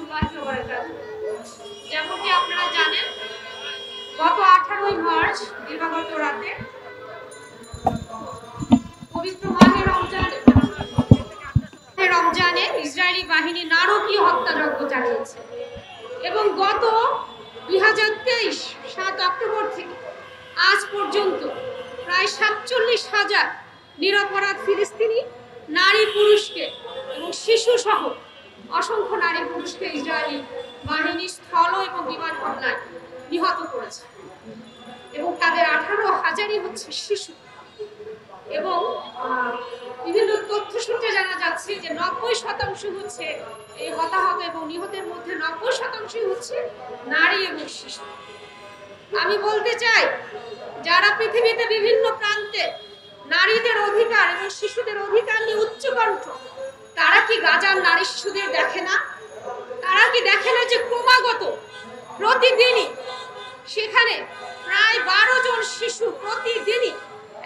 রাহমাতুল্লাহি ওয়া বারাকাতুহু। যেমনটি আপনারা জানেন, গত 18ই মার্চ দিবাগত রাতে পবিত্র মাহে রমজানে ইসরায়েলি বাহিনী নারকীয় হত্যাযজ্ঞ চালিয়েছে এবং গত 2023 7 অক্টোবর থেকে আজ পর্যন্ত প্রায় 47,000 নিরপরাধ ফিলিস্তিনি নারী পুরুষকে এবং শিশু সহ অসংখ্য নারী পুরুষকে ইসরায়েলি বাহিনী স্থল এবং বিমান হামলায় নিহত করেছে এবং তাদের 18,000ই হচ্ছে শিশু। এবং বিভিন্ন তথ্য সূত্রে জানা যাচ্ছে যে 90% হচ্ছে এই হতাহত এবং নিহতের মধ্যে 90% হচ্ছে নারী এবং শিশু। আমি বলতে চাই, যারা পৃথিবীতে বিভিন্ন প্রান্তে নারীদের অধিকার এবং শিশুদের অধিকার নিয়ে উচ্চকণ্ঠ, তারা কি গাজার নারী শিশুদের দেখে না? তারা কি দেখে না যে ক্রমাগত প্রতিদিনই সেখানে প্রায় 12 জন শিশু প্রতিদিনই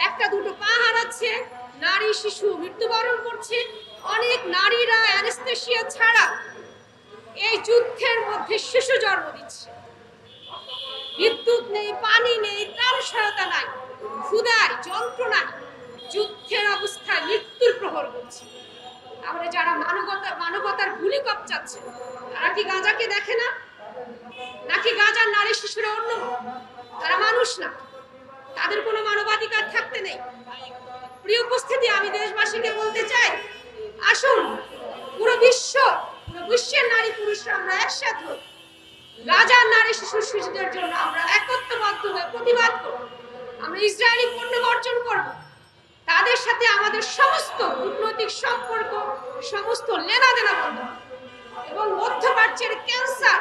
একটা দুটো পা হারাচ্ছে, নারী শিশু মৃত্যুবরণ করছে, অনেক নারীরা অ্যানেস্থেসিয়া ছাড়া এই যুদ্ধের মধ্যে শিশু জন্ম দিচ্ছে। বিদ্যুৎ নেই, পানি নেই, ত্রাণ সহায়তা নাই, ক্ষুধায় যন্ত্রণায় যুদ্ধের অবস্থায় মৃত্যুর প্রহর করছে। তাহলে যারা মানবতার ভূমিকম্প চাচ্ছে, তারা কি গাজাকে দেখে না? নাকি গাজার নারী শিশুরা অন্য? তারা মানুষ না? তাদের কোনো মানবাধিকার থাকতে নেই? প্রিয় উপস্থিতি, আমি দেশবাসীকে বলতে চাই, আসুন পুরো বিশ্বের নারী পুরুষরা আমরা একসাথে হই। গাজার নারী শিশুদের জন্য আমরা একত্রবদ্ধ হয়ে প্রতিবাদ করব। আমরা ইসরায়েলি পণ্য বর্জন করব। তাদের সাথে আমাদের সমস্ত কূটনৈতিক সম্পর্ক, সমস্ত লেনাদেনা বন্ধ এবং মধ্যপ্রাচ্যের ক্যান্সার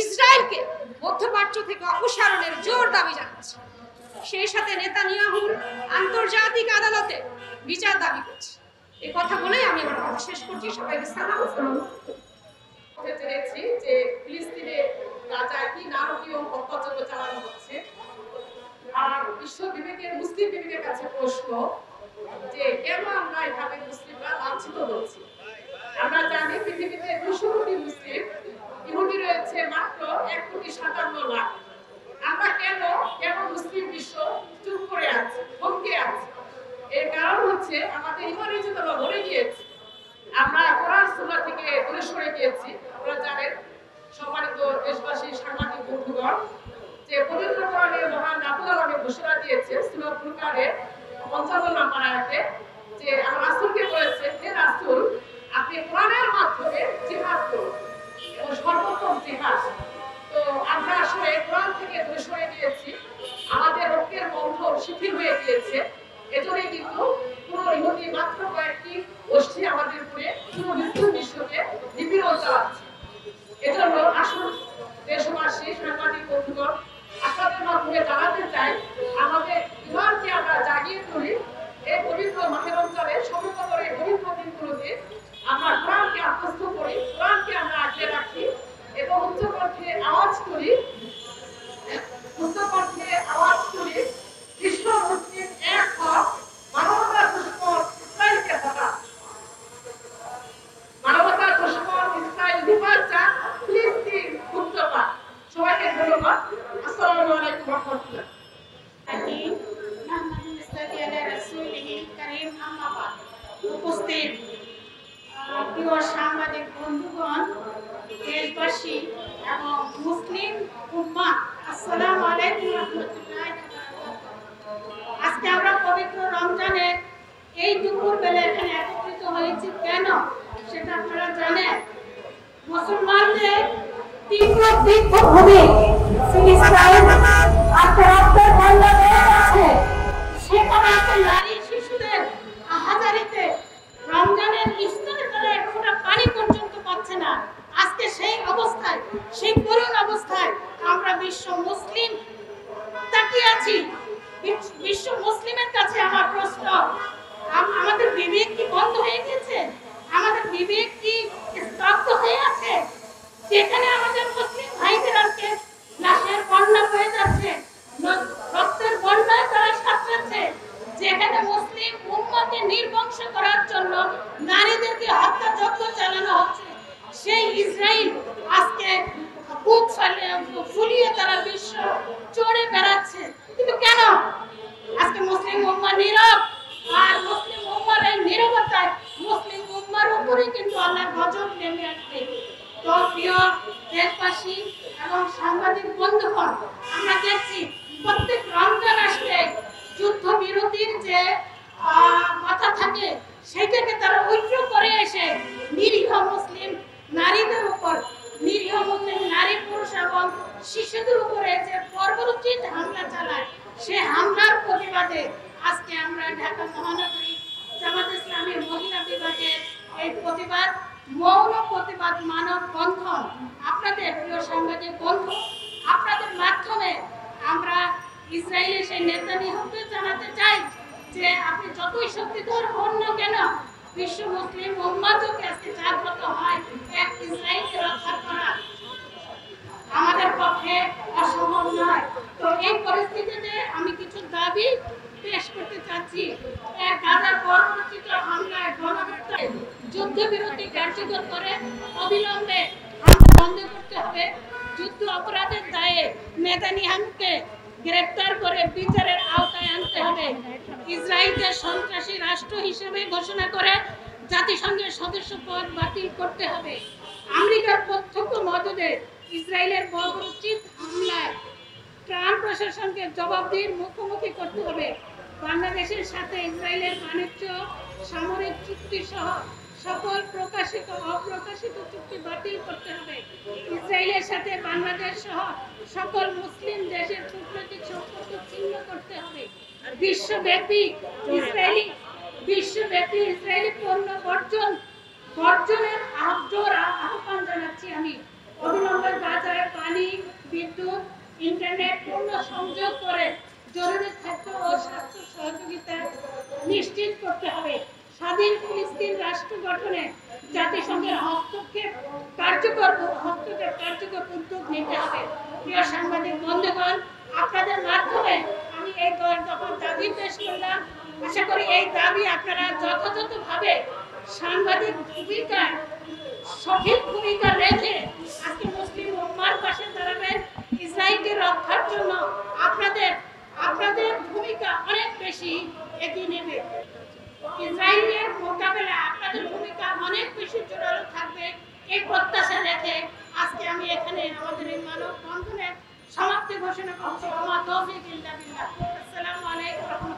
ইসরায়েলকে মধ্যপ্রাচ্য থেকে অপসারণের জোর দাবি জানাচ্ছে। সেই সাথে নেতানিয়াহুর আন্তর্জাতিক আদালতে বিচার দাবি করছে। এই কথা বলেই আমি আমার কথা শেষ করছি। সবাইকে সালাম। জেনেছি যে ফিলিস্তিনে গাজায় কি নারকীয় হত্যাযজ্ঞ চালানো হচ্ছে। আর বিশ্ব বিবেকের মুসলিম বিবেকের কাছে প্রশ্ন যে কেন আমরা এভাবে মুসলিমরা লাঞ্ছিত হচ্ছি। আমরা জানি পৃথিবীতে 200 কোটি মুসলিম, ইহুদি রয়েছে মাত্র 1,57,00,000। আমরা কেন মুসলিম বিশ্ব চুপ করে আছে, থমকে আছে? এর কারণ হচ্ছে আমাদের ইমানি চেতনা মরে গিয়েছে। আমরা কোরআন সুন্নাহ থেকে দূরে সরে গিয়েছি। আপনারা জানেন, সম্মানিত দেশবাসী, সাংবাদিক বন্ধুগণ, যে পবিত্র কোরআনে মহান রাব্বুল আলামিন ঘোষণা দিয়েছে সূরা ফুরকানের 55 নম্বর আয়াতে যে আমার রাসূলকে বলেছে, হে রাসূল, আপনি কোরআনের মাধ্যমে জিহাদ করুন, এবং সর্বোত্তম জিহাদ। তো আমরা আসলে কোরআন থেকে দূরে সরে গিয়েছি, আমাদের ঐক্যের বন্ধন শিথিল হয়ে গিয়েছে। এজন্যই কিন্তু পুরো ইহুদি মাত্র কয়েকটি গোষ্ঠী আমাদের উপরে পুরো মুসলিম বিশ্বকে নিপীড়ন চালাচ্ছে। এজন্য আসুন দেশবাসী, সাংবাদিক বন্ধুগণ, আপনাদের মাধ্যমে জানাতে চাই, আমাদের ইমানকে আমরা জাগিয়ে তুলি। এই পবিত্র মাহে রমজানের সমগ্র পবিত্র দিনগুলোতে আমরা কোরআনকে আত্মস্থ করি, কোরআনকে আমরা আগলে রাখি এবং উচ্চকণ্ঠে আওয়াজ তুলি, বিশ্ব মুসলিম এক হক, মানবতার দুশ্মন ইসরায়েলকে হটান, মানবতার দুশ্মন ইসরায়েল বিপদ চান, ফিলিস্তিন মুক্ত পান। সবাইকে ধন্যবাদ। আসসালামু আলাইকুম ওয়া রাহমাতুল্লাহ। উপস্থিত প্রিয় সাংবাদিক বন্ধুগণ, দেশবাসী এবং মুসলিম উম্মাহ, আসসালামু আলাইকুম ওয়া রাহমাতুল্লাহি ওয়া বারাকাতুহু। আজকে আমরা পবিত্র রমজানের এই দুপুর বেলা এখানে একত্রিত হয়েছি কেন সেটা আপনারা জানেন। মুসলমানদের তীব্র বিক্ষোভ হবে ফিলিস্তিন আক্রান্তের বাংলাদেশ আছে, সেখানে নারী শিশুদের আহাজারিতে রমজানের ইফতারে তারা এক ফোঁটা পানি পর্যন্ত পাচ্ছে না। আজকে সেই অবস্থায়, সেই করুণ অবস্থায় আমরা বিশ্ব মুসলিম তাকিয়ে আছি। বিশ্ব মুসলিমের কাছে আমার প্রশ্ন, আমাদের বিবেক কি বন্ধ হয়ে গেছে? আমাদের বিবেক কি স্তব্ধ হয়ে আছে? যেখানে আমাদের মুসলিম ভাইদের আজকে লাশের বন্যা হয়ে যাচ্ছে, রক্তের বন্যায় তারা সাঁতরাচ্ছে, যেখানে মুসলিম উম্মাহকে নির্বংশ করার জন্য নারীদেরকে হত্যাযজ্ঞ চালানো হচ্ছে, সেই ইসরায়েল নিয়ে তারা বিশ্ব চড়ে বেড়াচ্ছে। কিন্তু কেন আজকে মুসলিম উম্মাহ নীরব? আর মুসলিম উম্মার এই নীরবতায় মুসলিম উম্মার উপরে কিন্তু আল্লাহর গজব নেমে আসবে। তো প্রিয় দেশবাসী এবং সাংবাদিক বন্ধুগণ, আমরা দেখছি প্রত্যেক রমজান আসলে যুদ্ধ বিরতির যে কথা থাকে সেটাকে তারা উইথড্র করে এসে নিরীহ মুসলিম নারীদের উপর, নিরীহ মুসলিম নারী পুরুষ এবং শিশুদের উপরে যে বর্বরোচিত হামলা চালায়, সে হামলার প্রতিবাদে আজকে আমরা ঢাকা মহানগরী জামাত ইসলামী মহিলা বিভাগের এই প্রতিবাদ, মৌন প্রতিবাদ মানব বন্ধন, আপনাদের প্রিয় সাংবাদিক বন্ধু, আপনাদের মাধ্যমে আমরা ইসরায়েলের সেই নেতানিয়াহুকে জানাতে চাই যে আপনি যতই শক্তিধর হন না কেন, বিশ্ব মুসলিম উম্মাহ যদি আজকে জাগ্রত হয় এক ইসরায়েলকে রক্ষা করা আমাদের পক্ষে অসম্ভব নয়। তো এই পরিস্থিতিতে আমি কিছু দাবি পেশ করতে চাচ্ছি। গাজার বর্বরোচিত হামলায় গণহত্যায় যুদ্ধবিরতি কার্যকর করে অবিলম্বে হামলা বন্ধ করতে হবে। যুদ্ধ অপরাধের দায়ে নেতানিয়াহুকে গ্রেফতার করে বিচারের আওতায় আনতে হবে। ইসরায়েলকে সন্ত্রাসী রাষ্ট্র হিসেবে ঘোষণা করে জাতিসংঘের সদস্যপদ বাতিল করতে হবে। আমেরিকার প্রত্যক্ষ মদদে ইসরায়েলের বর্বরোচিত হামলায় ট্রাম্প প্রশাসনকে জবাবদিহির মুখোমুখি করতে হবে। বাংলাদেশের সাথে ইসরায়েলের বাণিজ্য, সামরিক চুক্তি সহ সকল প্রকাশিত অপ্রকাশিত চুক্তি বাতিল করতে হবে। ইসরায়েলের সাথে বাংলাদেশ সহ সকল মুসলিম দেশের কূটনৈতিক সম্পর্ক ছিন্ন করতে হবে। বিশ্বব্যাপী ইসরায়েলি পণ্য বর্জনের আহ্বান জানাচ্ছি আমি। অবিলম্বে গাজায় পানি, বিদ্যুৎ, ইন্টারনেট পূর্ণ সংযোগ করে জরুরি খাদ্য ও স্বাস্থ্য সহযোগিতা নিশ্চিত করতে হবে। স্বাধীন ফিলিস্তিন রাষ্ট্র গঠনে জাতিসংঘের হস্তক্ষেপ কার্যকর উদ্যোগ নিতে হবে। প্রিয় সাংবাদিক বন্ধুগণ, আপনাদের মাধ্যমে আমি এই 10 দফা দাবি পেশ করলাম। আশা করি এই দাবি আপনারা যথাযথভাবে সাংবাদিক ভূমিকায় সঠিক ভূমিকা রেখে আজকে মুসলিম উম্মাহর পাশে দাঁড়াবেন। ইসরায়েলকে রক্ষার জন্য আপনাদের ভূমিকা অনেক বেশি এগিয়ে নেবে। ইসরায়েলের মোকাবেলা আপনাদের ভূমিকা অনেক বেশি জোরালো থাকবে, এই প্রত্যাশা রেখে আজকে আমি এখানে আমাদের এই মানব বন্ধনের সমাপ্তি ঘোষণা করছি। আমার তৌফিক ইল্লা বিল্লাহ। আসসালামু আলাইকুম।